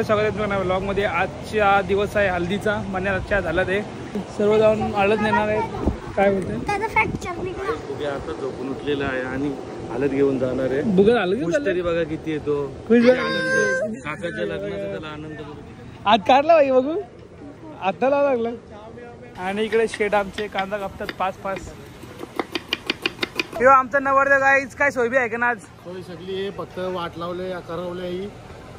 स्वागत आहे तुम्हाला व्लॉग मध्ये। आजचा दिवस आहे हल्दीचा, म्हणजे आजच्या झाला ते सर्व जाऊन हळद नेणार आहेत। काय बोलते आता झोपून उठलेला आहे आणि हळद घेऊन जाणार आहे। बघा हळद तरी बघा किती येतो काकाच्या लग्नाचा त्याला आनंद आज काढला बाई बघू आता लावा लागला। आणि इकडे शेड आमचे कांदा कापतात 5-5 किंवा आमचा नवरदेव गाईच काय सोय बी आहे का ना? आज सोय सगळी फक्त वाट लावले करवले ही,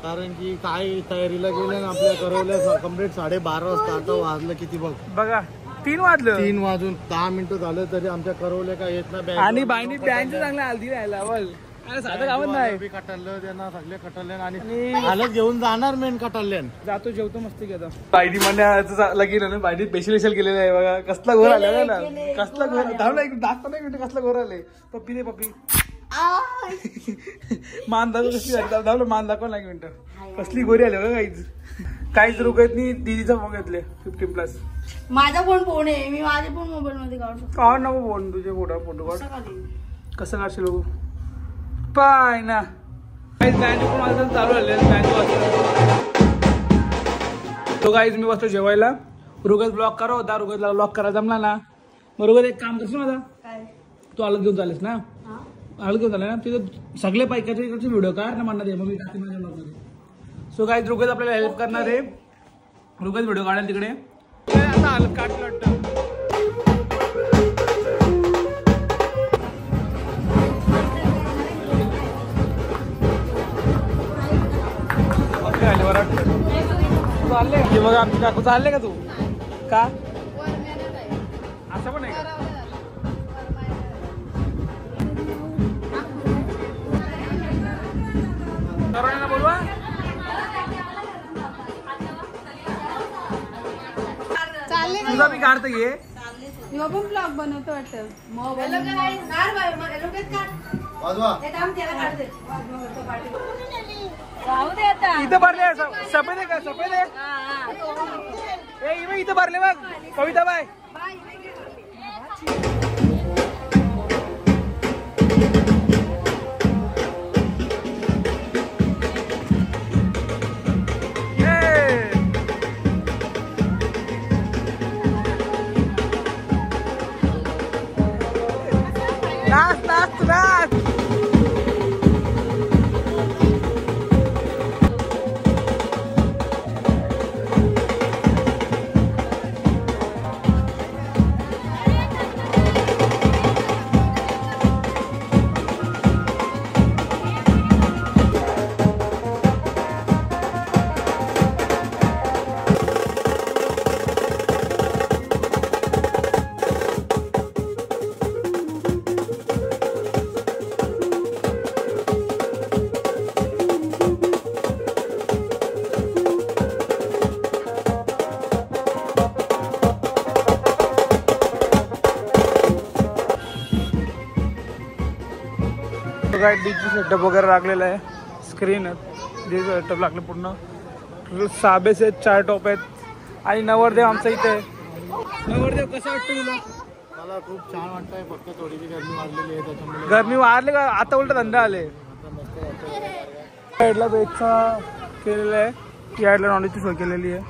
कारण की काय तयारीला गेले ना आपल्या करवल्या कम्प्लीट 12:30 वाजता। आता वाजलं किती बघा 3 वाजलं, 3 वाजून 10 मिनिटं झालं तरी आमच्या करवल्या काय येत ना। आणि बाईनी बँड चांगला हल्दी राहायला बोल साधं गावत नाही कटरलं त्यांना सगळे कटरले आणि हालत घेऊन जाणार मेन कटरल्यान जातो जेवतो मस्त घेतो। बायडी म्हणजे लगीन ना बायडी स्पेशल केलेलं आहे बघा। कसला घोर आला ना, कसला घोर धावला एक दाखव नाही मिनिट कसला घोर आले। पप्पी दे पप्पी मान दाखव कसली धावलं मान दाखव नाही मिनिट कसली गोरी आली बघा। काहीच रुकत नाही। दीदीचा फोन घेतले 15+। माझा फोन आहे, मी माझे पण मोबाईल मध्ये काढू शकतो। काढ नको फोन, तुझे फोटो काढ। कसं काढशील बघू पाय ना। बँजो पण माझं चालू झाले तो गाईज मी बसतो जेवायला। रुगत ब्लॉक करा होता, रुगतला ब्लॉक करा जमला ना। मग रुगत एक काम करशील माझा, तू हळद घेऊन चालेस ना, हळद घेऊन चालेल ना तिथं सगळे पायकाचे इकडचे व्हिडिओ काढ ना म्हणणार मग मी टाकते माझ्या ब्लॉगमध्ये। सो गाईज रुगत आपल्याला हेल्प करणार आहे, रुगत व्हिडिओ काढेल तिकडे। आता हळद काढलं वाटतं बघा आमची काकू चालले का तू का असं पण आहे का? बोलवा तुझा मी काढतो ये पण ब्लॉग बनवतो वाटतं इथं भरले सफेद आहे का? सफेद आहे इथं भरले बघ कविता बाय। नाच नाच नाच डीजे सेटअप वगैरे लागलेला आहे, स्क्रीन डीजे सेटअप लागले पूर्ण। साबे से 4 टॉप आहेत आणि नवरदेव आमचा इथे आहे। नवरदेव कसं वाटतं तुला? मला खूप छान वाटतंय, फक्त थोडीशी गरमी वाढलेली आहे त्याच्यामुळे। गरमी वाढली का? आता उलट थंड आले। साईडला बेटचा केलेला आहे, साईडला नॉनव्हेजची सोय केलेली आहे।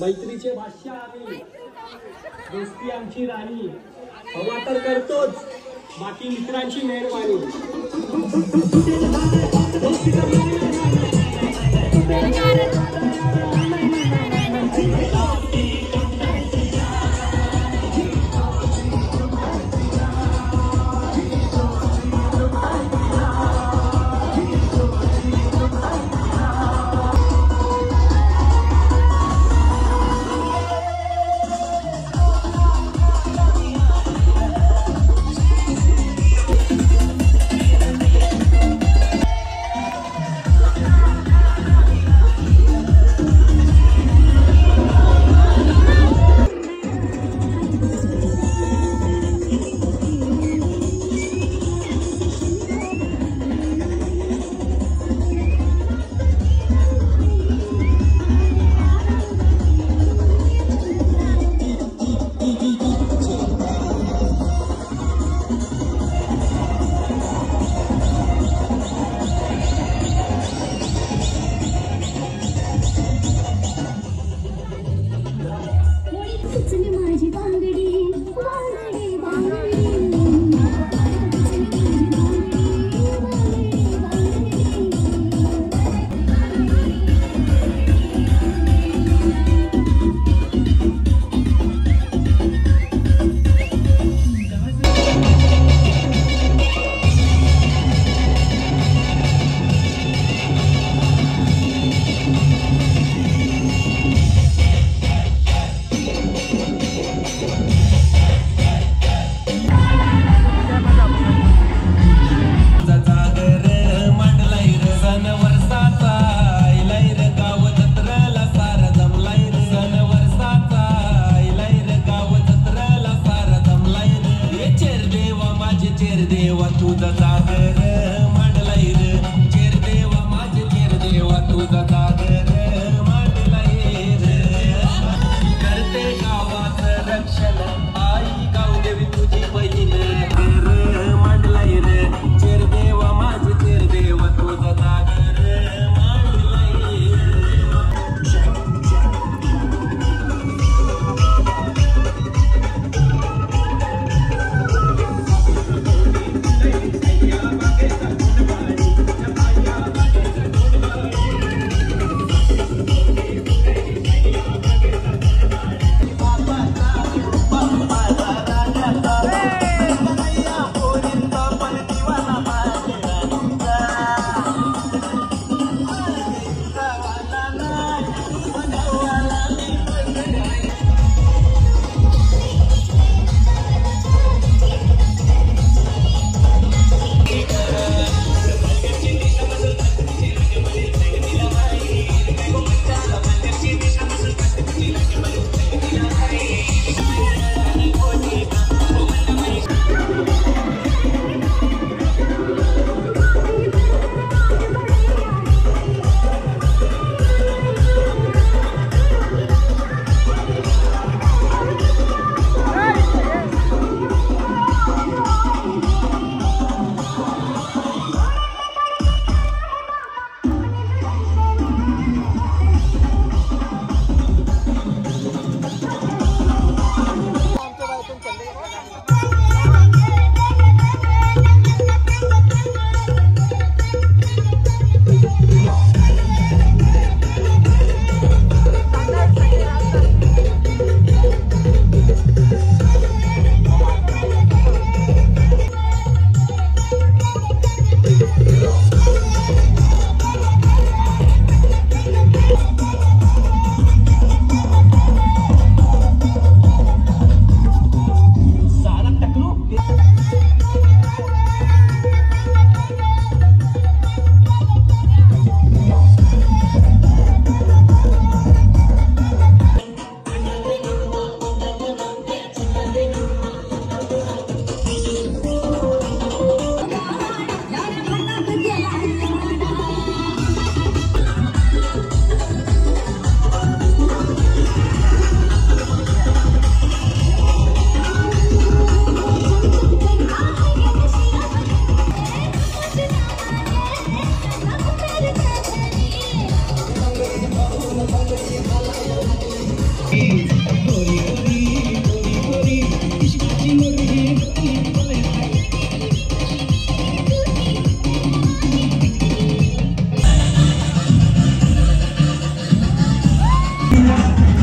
मैत्रीचे भाष्य आम्ही, दोस्ती आमची राणी, हवा तर करतोच, बाकी मित्रांची मेहरबानी.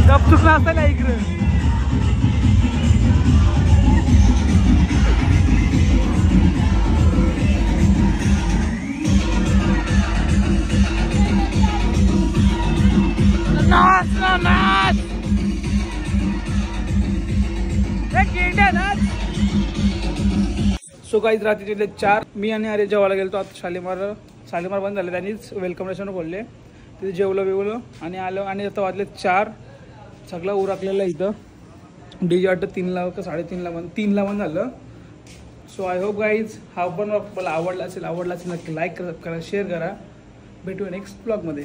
गपचूप असताना इकडे नाच ना नाच सो काही रात्रीचे 4 मी आणि अरे जेवायला गेलो आता शालीमार बंद झाले त्यांनीच वेलकम रेस्टॉरंट बोलले तिथे जेवलो आणि आलो आणि आता वाजले 4 सगळं उरकलेलं इथं डीजे वाटतं 3ला का 3:30ला बंद झालं. सो आय होप गाईज हा पण मला आवडला असेल नक्की लाईक करा शेअर करा. भेटूया नेक्स्ट ब्लॉगमध्ये.